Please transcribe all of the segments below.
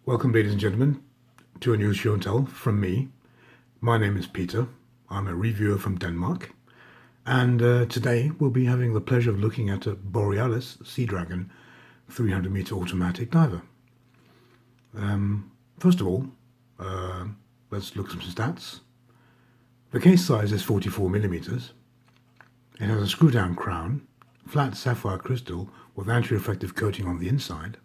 Welcome, ladies and gentlemen, to a new show and tell from me. My name is Peter. I'm a reviewer from Denmark, and today we'll be having the pleasure of looking at a Borealis Sea Dragon 300-meter automatic diver. First of all, let's look at some stats. The case size is 44 millimeters. It has a screw-down crown, flat sapphire crystal with anti-reflective coating on the inside,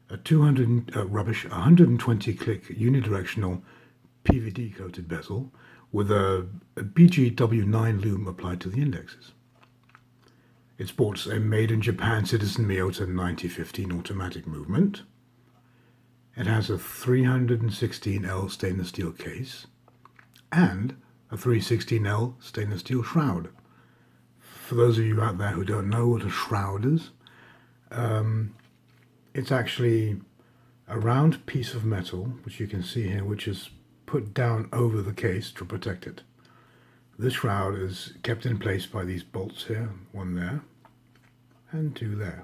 a 120 click unidirectional PVD coated bezel with a BGW9 loom applied to the indexes. It sports a made in Japan Citizen Miyota 9015 automatic movement. It has a 316L stainless steel case and a 316L stainless steel shroud. For those of you out there who don't know what a shroud is, it's actually a round piece of metal, which you can see here, which is put down over the case to protect it. This shroud is kept in place by these bolts here, one there and two there.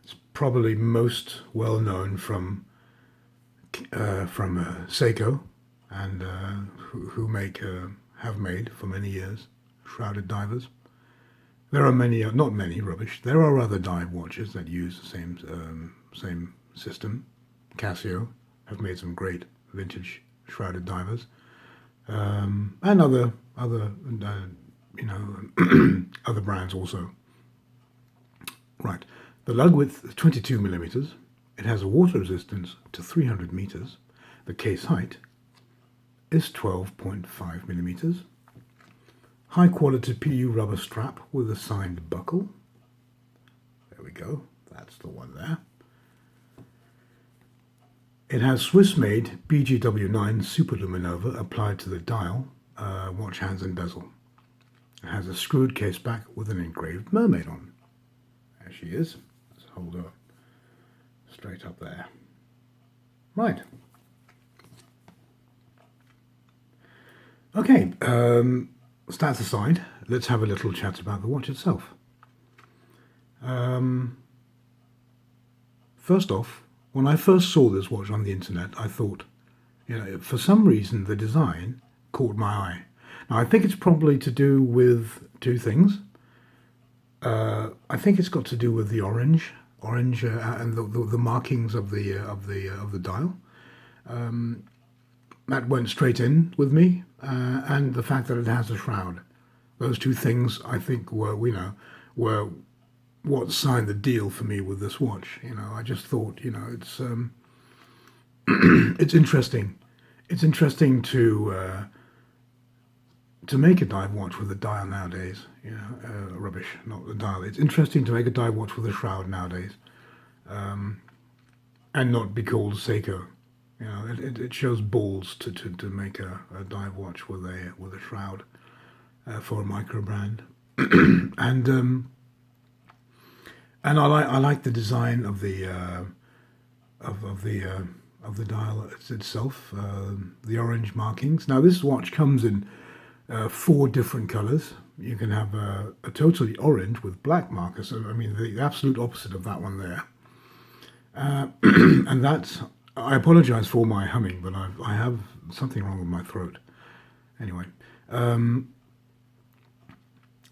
It's probably most well known from Seiko, and who have made for many years shrouded divers. There are many, not many, rubbish. There are other dive watches that use the same system. Casio have made some great vintage shrouded divers, and other other brands also. Right, the lug width is 22 millimeters. It has a water resistance to 300 meters. The case height is 12.5 millimeters. High quality PU rubber strap with a signed buckle. There we go, that's the one there. It has Swiss-made BGW9 Superluminova applied to the dial, watch hands and bezel. It has a screwed case back with an engraved mermaid on. There she is. Let's hold her straight up there. Right. Okay, stats aside, let's have a little chat about the watch itself. First off, when I first saw this watch on the internet, I thought, for some reason the design caught my eye. Now I think it's probably to do with two things. I think it's got to do with the orange and the markings of the dial. That went straight in with me, and the fact that it has a shroud. Those two things, I think, were what signed the deal for me with this watch. I just thought, it's it's interesting. It's interesting to make a dive watch with a dial nowadays. Rubbish, not the dial. It's interesting to make a dive watch with a shroud nowadays, and not be called Seiko. It shows balls to make a dive watch with a shroud for a micro brand, and I like the design of the dial itself, the orange markings. Now this watch comes in 4 different colors. You can have a totally orange with black markers. So I mean the absolute opposite of that one there, and that's. I apologize for my humming, but I have something wrong with my throat. Anyway,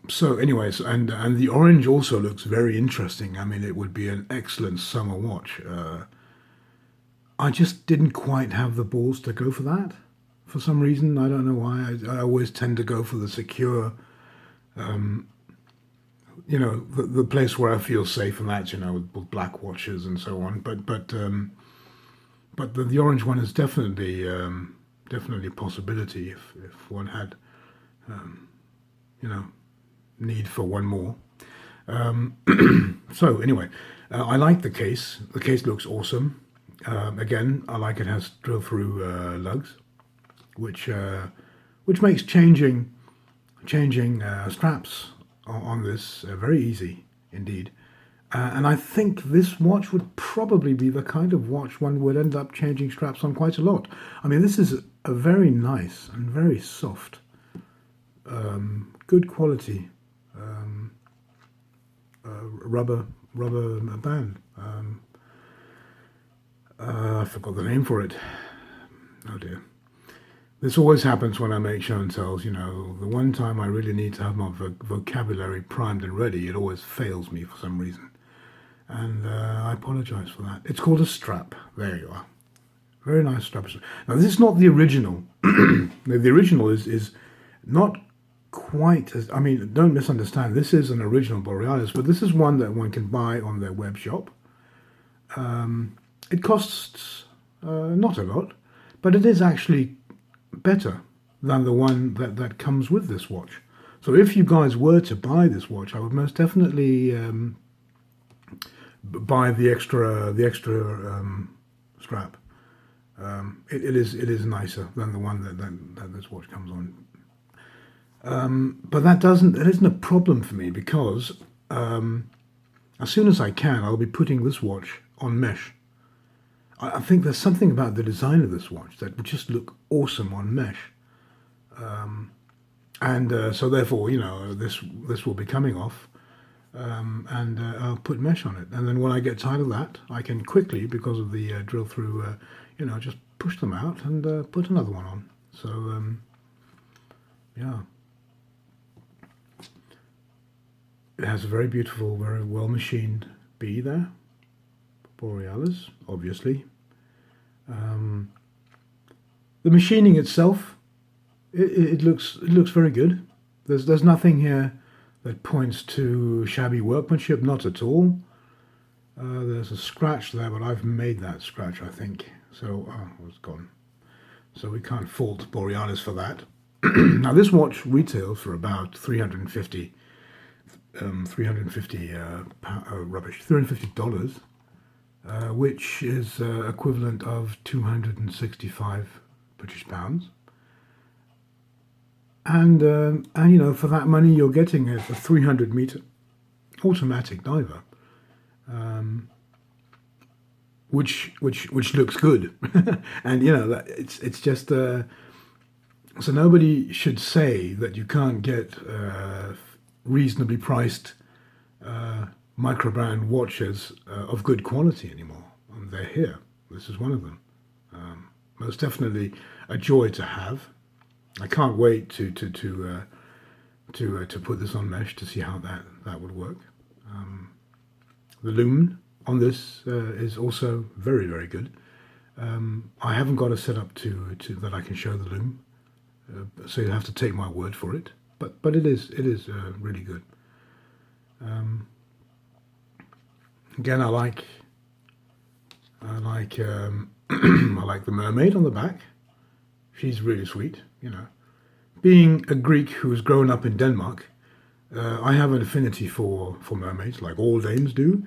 so anyways, and the orange also looks very interesting. I mean, it would be an excellent summer watch. I just didn't quite have the balls to go for that. For some reason, I don't know why. I always tend to go for the secure, the place where I feel safe, and that's with black watches and so on. But the orange one is definitely a possibility if one had, need for one more. So anyway, I like the case. The case looks awesome. Again, I like it has drill-through lugs, which makes changing straps on this very easy indeed. And I think this watch would probably be the kind of watch one would end up changing straps on quite a lot. I mean, this is a very nice and very soft, good quality rubber band. I forgot the name for it. Oh dear. This always happens when I make show and tells. You know, the one time I really need to have my vocabulary primed and ready, it always fails me for some reason. And I apologize for that. It's called a strap. There you are. Very nice strap. Now, this is not the original. The original is not quite as... I mean, don't misunderstand. This is an original Borealis, but this is one that one can buy on their web shop. It costs not a lot, but it is actually better than the one that comes with this watch. So if you guys were to buy this watch, I would most definitely buy the extra strap. It is nicer than the one that this watch comes on. But that isn't a problem for me, because as soon as I can, I'll be putting this watch on mesh. I think there's something about the design of this watch that would just look awesome on mesh. So therefore, you know, this will be coming off, and I'll put mesh on it. And then when I get tired of that, I can quickly, because of the drill through, just push them out and put another one on. So, yeah. It has a very beautiful, very well machined bee there. Borealis, obviously. The machining itself, it looks very good. There's nothing here that points to shabby workmanship, not at all. There's a scratch there, but I've made that scratch, I think. So, it's gone. So we can't fault Borealis for that. Now this watch retails for about $350, which is equivalent of 265 British pounds. And you know, for that money, you're getting a 300-meter automatic diver, which looks good. And you know, it's just so nobody should say that you can't get reasonably priced micro-brand watches of good quality anymore. And they're here. This is one of them. Most definitely a joy to have. I can't wait to put this on mesh to see how that would work. The lumen on this is also very, very good. I haven't got a setup to that I can show the lumen, so you have to take my word for it. But it is really good. Again, I like I like the mermaid on the back. She's really sweet, you know. Being a Greek who has grown up in Denmark, I have an affinity for mermaids, like all Danes do.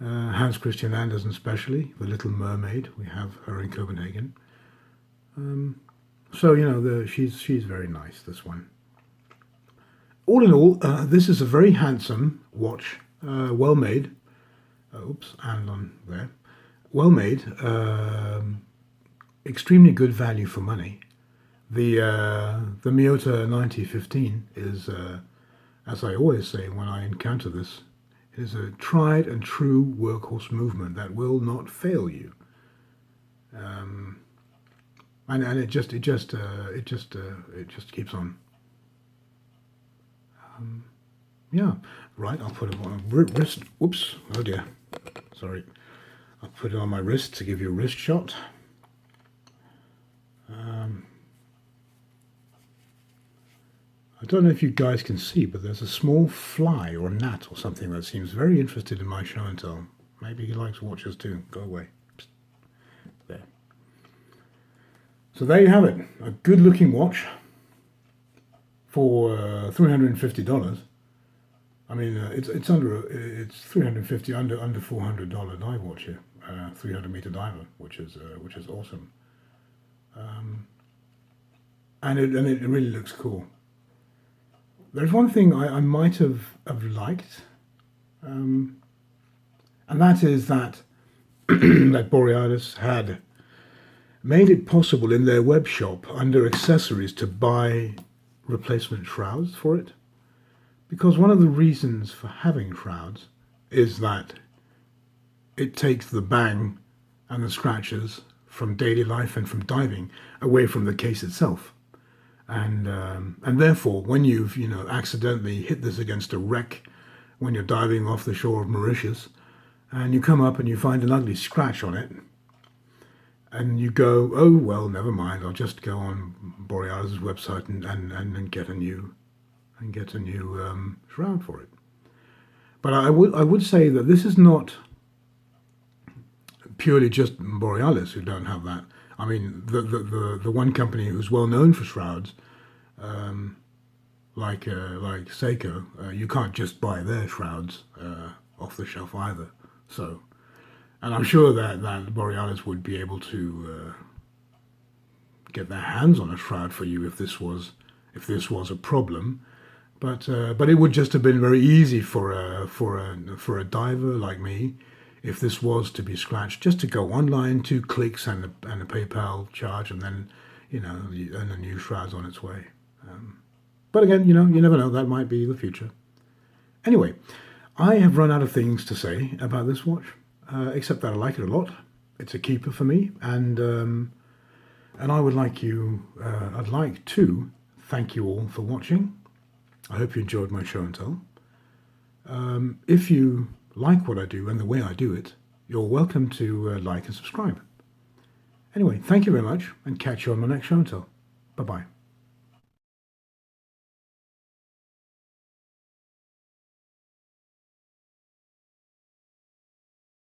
Hans Christian Andersen especially, the Little Mermaid. We have her in Copenhagen. So you know, she's very nice. This one. All in all, this is a very handsome watch, well made. Oops, and on there, well made. Extremely good value for money. The Miyota 9015 is, as I always say when I encounter this, is a tried and true workhorse movement that will not fail you. And it just keeps on. Yeah, right. I'll put it on my wrist. Whoops! Oh dear. Sorry. I'll put it on my wrist to give you a wrist shot. I don't know if you guys can see, but there's a small fly or a gnat or something that seems very interested in my show and tell. Maybe he likes watches too. Go away. Psst. There. So there you have it. A good looking watch for $350. I mean, it's $350 under $400 dive watch here, 300-meter diver, which is awesome. And it really looks cool. There's one thing I might have liked, and that is that that Borealis had made it possible in their web shop under accessories to buy replacement shrouds for it. Because one of the reasons for having shrouds is that it takes the bang and the scratches from daily life and from diving away from the case itself. And therefore, when you've accidentally hit this against a wreck when you're diving off the shore of Mauritius, and you come up and you find an ugly scratch on it, and you go, oh well, never mind, I'll just go on Borealis' website and get a new shroud for it. But I would say that this is not purely just Borealis who don't have that. I mean, the one company who's well known for shrouds, like Seiko, you can't just buy their shrouds off the shelf either. So, and I'm sure that Borealis would be able to get their hands on a shroud for you if this was a problem. But it would just have been very easy for a diver like me, if this was to be scratched, just to go online, 2 clicks and a PayPal charge, and then and a new shroud's on its way. But again, you never know. That might be the future. Anyway, I have run out of things to say about this watch, except that I like it a lot. It's a keeper for me, and I would like I'd like to thank you all for watching. I hope you enjoyed my show and tell. If you like what I do and the way I do it, you're welcome to like and subscribe. Anyway, thank you very much, and catch you on my next show and tell. Bye-bye.